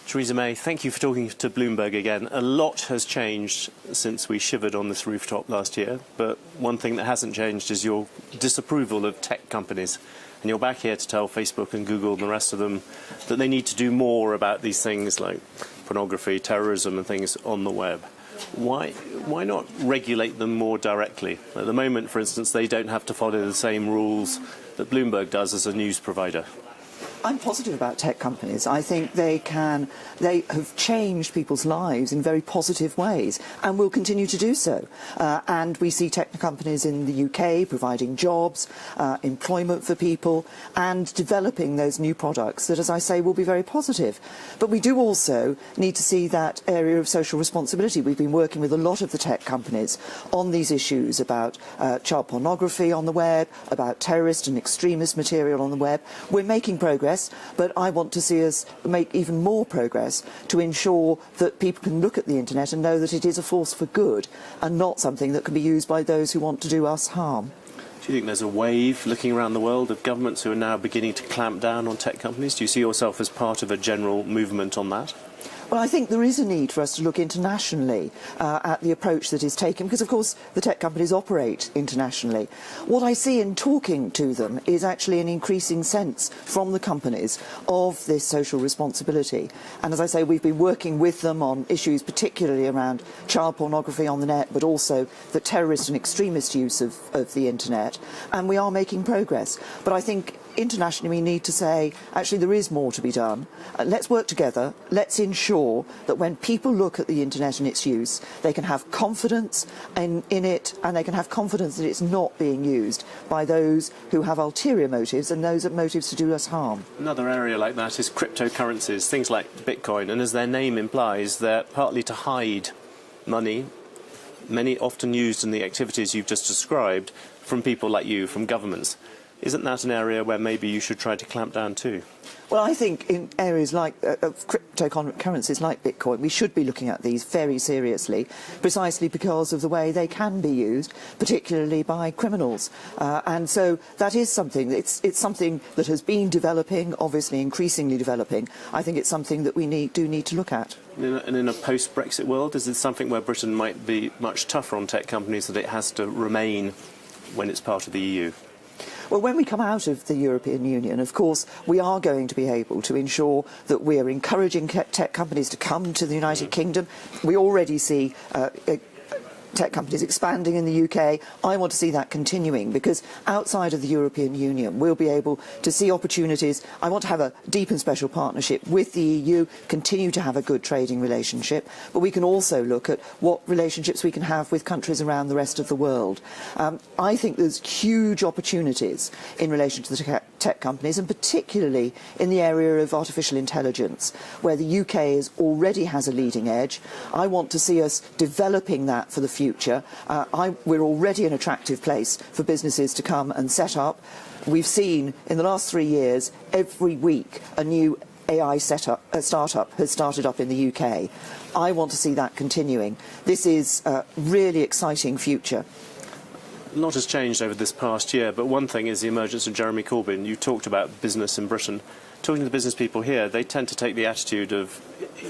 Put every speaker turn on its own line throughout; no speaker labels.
Theresa May, thank you for talking to Bloomberg again. A lot has changed since we shivered on this rooftop last year, but one thing that hasn't changed is your disapproval of tech companies. And you're back here to tell Facebook and Google and the rest of them that they need to do more about these things like pornography, terrorism and things on the web. Why not regulate them more directly? At the moment, for instance, they don't have to follow the same rules that Bloomberg does as a news provider.
I'm positive about tech companies. I think they have changed people's lives in very positive ways and will continue to do so. And we see tech companies in the UK providing jobs, employment for people and developing those new products that, as I say, will be very positive. But we do also need to see that area of social responsibility. We've been working with a lot of the tech companies on these issues about child pornography on the web, about terrorist and extremist material on the web. We're making progress. But I want to see us make even more progress to ensure that people can look at the internet and know that it is a force for good and not something that can be used by those who want to do us harm.
Do you think there's a wave looking around the world of governments who are now beginning to clamp down on tech companies? Do you see yourself as part of a general movement on that?
Well, I think there is a need for us to look internationally at the approach that is taken, because, of course, the tech companies operate internationally. What I see in talking to them is actually an increasing sense from the companies of this social responsibility. And as I say, we've been working with them on issues particularly around child pornography on the net, but also the terrorist and extremist use of the internet. And we are making progress. But I think internationally we need to say, actually, there is more to be done. Let's work together. Let's ensure that when people look at the internet and its use, they can have confidence in it, and they can have confidence that it's not being used by those who have ulterior motives and those motives to do us harm.
Another area like that is cryptocurrencies, things like Bitcoin, and as their name implies, they're partly to hide money, many often used in the activities you've just described, from people like you, from governments. Isn't that an area where maybe you should try to clamp down too?
Well, I think in areas like cryptocurrencies like Bitcoin, we should be looking at these very seriously, precisely because of the way they can be used, particularly by criminals. And so that is something, it's something that has been developing, obviously increasingly developing. I think it's something that we do need to look at.
And in a post-Brexit world, is it something where Britain might be much tougher on tech companies that it has to remain when it's part of the EU?
Well, when we come out of the European Union, of course, we are going to be able to ensure that we are encouraging tech companies to come to the United Kingdom. We already see tech companies expanding in the UK. I want to see that continuing, because outside of the European Union we'll be able to see opportunities. I want to have a deep and special partnership with the EU, continue to have a good trading relationship, but we can also look at what relationships we can have with countries around the rest of the world. I think there's huge opportunities in relation to the tech companies, and particularly in the area of artificial intelligence, where the UK already has a leading edge. I want to see us developing that for the future. We're already an attractive place for businesses to come and set up. We've seen in the last 3 years, every week, a new AI startup has started up in the UK. I want to see that continuing. This is a really exciting future.
A lot has changed over this past year, but one thing is the emergence of Jeremy Corbyn. You talked about business in Britain. Talking to the business people here, they tend to take the attitude of,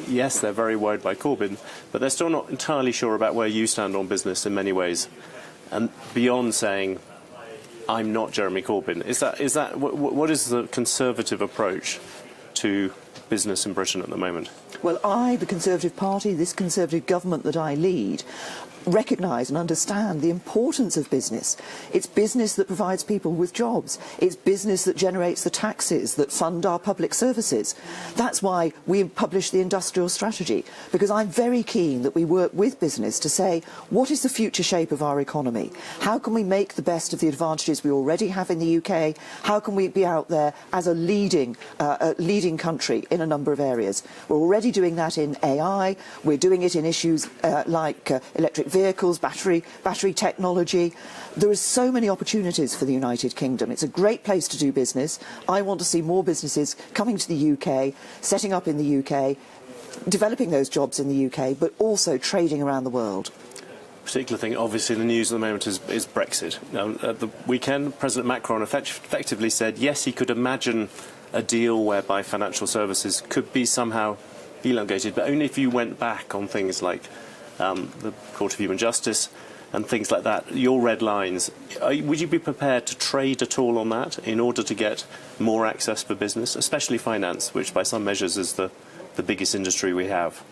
yes, they're very worried by Corbyn, but they're still not entirely sure about where you stand on business in many ways. And beyond saying, I'm not Jeremy Corbyn, what is the Conservative approach to business in Britain at the moment?
Well, the Conservative Party, this Conservative government that I lead, recognise and understand the importance of business. It's business that provides people with jobs. It's business that generates the taxes that fund our public services. That's why we published the industrial strategy, because I'm very keen that we work with business to say, what is the future shape of our economy? How can we make the best of the advantages we already have in the UK? How can we be out there as a leading country in a number of areas? We're already doing that in AI. We're doing it in issues like electric vehicles, battery technology. There are so many opportunities for the United Kingdom. It's a great place to do business. I want to see more businesses coming to the UK, setting up in the UK, developing those jobs in the UK, but also trading around the world.
Particular thing, obviously, in the news at the moment is Brexit. Now, at the weekend, President Macron effectively said, yes, he could imagine a deal whereby financial services could be somehow elongated, but only if you went back on things like the Court of Human Justice and things like that, your red lines. Would you be prepared to trade at all on that in order to get more access for business, especially finance, which by some measures is the biggest industry we have?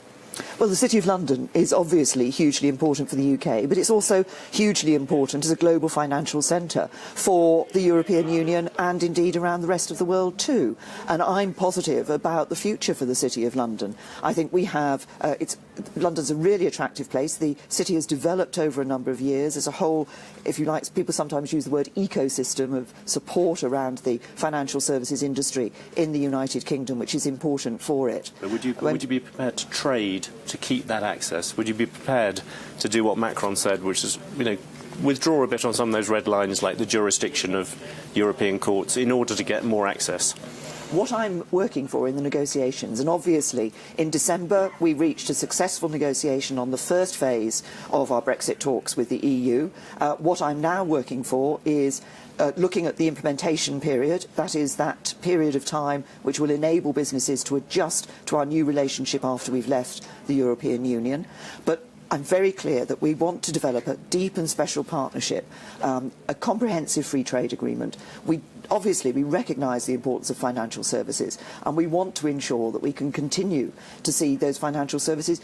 Well, the City of London is obviously hugely important for the UK, but it's also hugely important as a global financial centre for the European Union and indeed around the rest of the world too. And I'm positive about the future for the City of London. I think we have, London's a really attractive place. The city has developed over a number of years as a whole, if you like, people sometimes use the word ecosystem of support around the financial services industry in the United Kingdom, which is important for it.
But would you be prepared to trade to keep that access? Would you be prepared to do what Macron said, which is, withdraw a bit on some of those red lines like the jurisdiction of European courts in order to get more access?
What I'm working for in the negotiations, and obviously in December we reached a successful negotiation on the first phase of our Brexit talks with the EU. What I'm now working for is looking at the implementation period, that is that period of time which will enable businesses to adjust to our new relationship after we've left the European Union. But I'm very clear that we want to develop a deep and special partnership, a comprehensive free trade agreement. Obviously, we recognise the importance of financial services, and we want to ensure that we can continue to see those financial services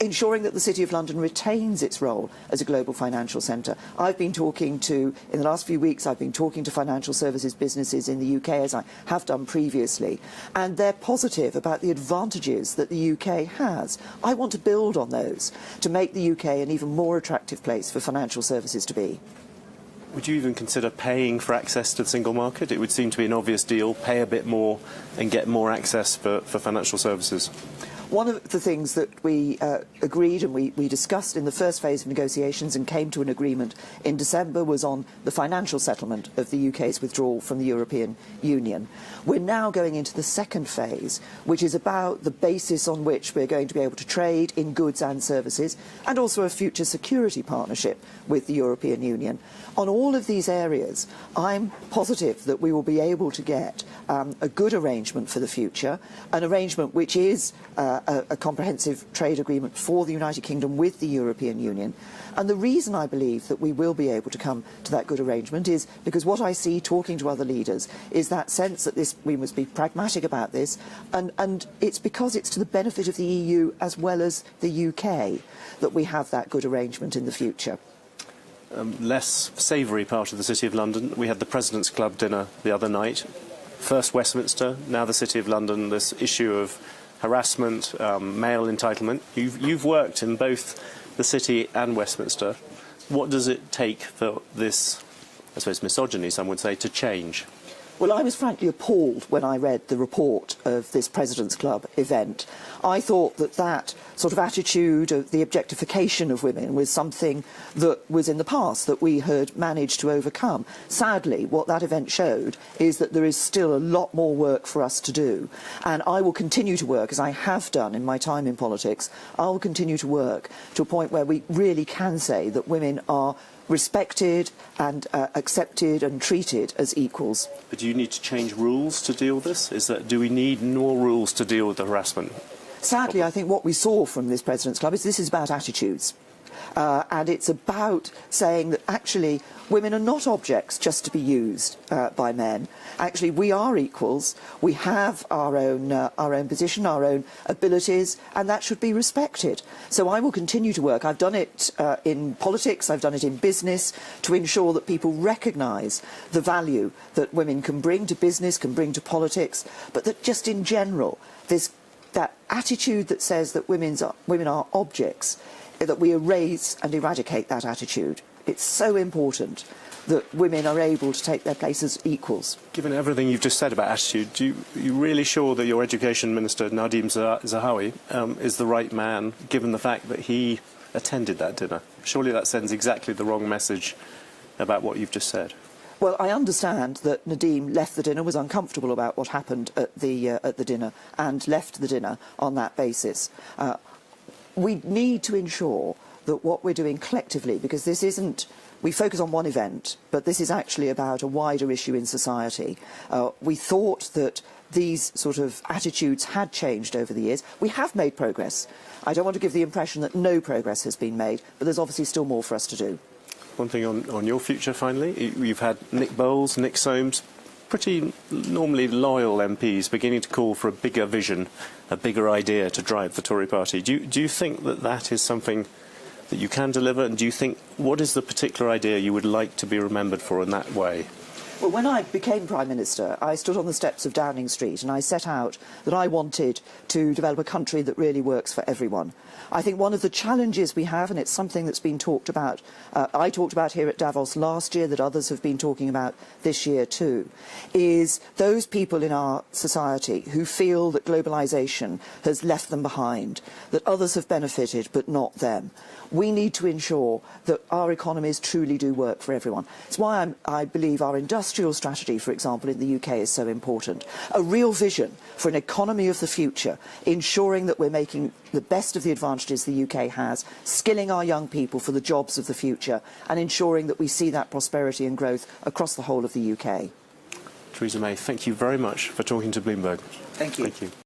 ensuring that the City of London retains its role as a global financial centre. In the last few weeks, I've been talking to financial services businesses in the UK, as I have done previously, and they're positive about the advantages that the UK has. I want to build on those to make the UK an even more attractive place for financial services to be.
Would you even consider paying for access to the single market? It would seem to be an obvious deal, pay a bit more and get more access for financial services.
One of the things that we agreed and we discussed in the first phase of negotiations and came to an agreement in December was on the financial settlement of the UK's withdrawal from the European Union. We're now going into the second phase, which is about the basis on which we're going to be able to trade in goods and services, and also a future security partnership with the European Union. On all of these areas, I'm positive that we will be able to get a good arrangement for the future, an arrangement which is a comprehensive trade agreement for the United Kingdom with the European Union. And the reason I believe that we will be able to come to that good arrangement is because what I see talking to other leaders is that sense that we must be pragmatic about this, and it's because it's to the benefit of the EU as well as the UK that we have that good arrangement in the future.
Less savoury part of the City of London, we had the President's Club dinner the other night. First Westminster, now the City of London, this issue of harassment, male entitlement. You've worked in both the City and Westminster. What does it take for this, I suppose misogyny, some would say, to change?
Well, I was frankly appalled when I read the report of this President's Club event. I thought that sort of attitude of the objectification of women was something that was in the past that we had managed to overcome. Sadly, what that event showed is that there is still a lot more work for us to do. And I will continue to work, as I have done in my time in politics, I will continue to work to a point where we really can say that women are respected and accepted and treated as equals.
But do you need to change rules to deal with this? Do we need more rules to deal with the harassment?
Sadly, I think what we saw from this President's Club is this is about attitudes. And it's about saying that actually women are not objects just to be used by men. Actually, we are equals. We have our own position, our own abilities, and that should be respected. So I will continue to work. I've done it in politics, I've done it in business, to ensure that people recognise the value that women can bring to business, can bring to politics, but that just in general, that attitude that says that women are objects, that we erase and eradicate that attitude. It's so important that women are able to take their place as equals.
Given everything you've just said about attitude, are you really sure that your Education Minister, Nadim Zahawi, is the right man, given the fact that he attended that dinner? Surely that sends exactly the wrong message about what you've just said.
Well, I understand that Nadim left the dinner, was uncomfortable about what happened at the dinner, and left the dinner on that basis. We need to ensure that what we're doing collectively, because this isn't, we focus on one event, but this is actually about a wider issue in society. We thought that these sort of attitudes had changed over the years. We have made progress. I don't want to give the impression that no progress has been made, but there's obviously still more for us to do.
One thing on your future, finally. You've had Nick Bowles, Nick Soames, pretty normally loyal MPs beginning to call for a bigger vision, a bigger idea to drive the Tory party. Do you think that that is something that you can deliver? And do you think, what is the particular idea you would like to be remembered for in that way?
Well, when I became Prime Minister, I stood on the steps of Downing Street and I set out that I wanted to develop a country that really works for everyone. I think one of the challenges we have, and it's something that's been talked about, I talked about here at Davos last year, that others have been talking about this year too, is those people in our society who feel that globalisation has left them behind, that others have benefited but not them. We need to ensure that our economies truly do work for everyone. It's why I believe our industrial strategy, for example, in the UK is so important. A real vision for an economy of the future, ensuring that we're making the best of the advantages the UK has, skilling our young people for the jobs of the future, and ensuring that we see that prosperity and growth across the whole of the UK.
Theresa May, thank you very much for talking to Bloomberg.
Thank you.
Thank you.